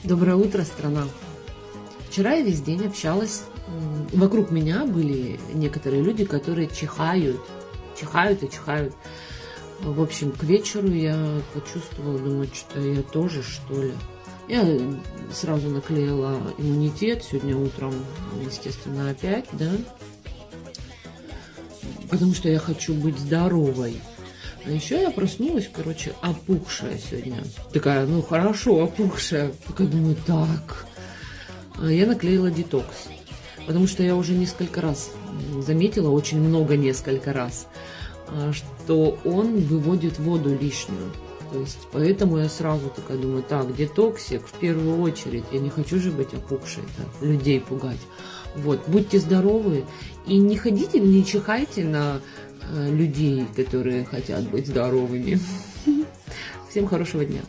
Доброе утро, страна! Вчера я весь день общалась. Вокруг меня были некоторые люди, которые чихают и чихают. В общем, к вечеру я почувствовала, думаю, что я тоже, что ли. Я сразу наклеила иммунитет. Сегодня утром, естественно, опять, да. Потому что я хочу быть здоровой. А еще я проснулась, опухшая сегодня. Такая, хорошо, опухшая. Такая, думаю, так. Я наклеила детокс. Потому что я уже несколько раз заметила, несколько раз, что он выводит воду лишнюю. То есть, поэтому я сразу такая думаю, так, детоксик в первую очередь. Я не хочу же быть опухшей, так, людей пугать. Вот, будьте здоровы и не ходите, не чихайте на людей, которые хотят быть здоровыми. Всем хорошего дня.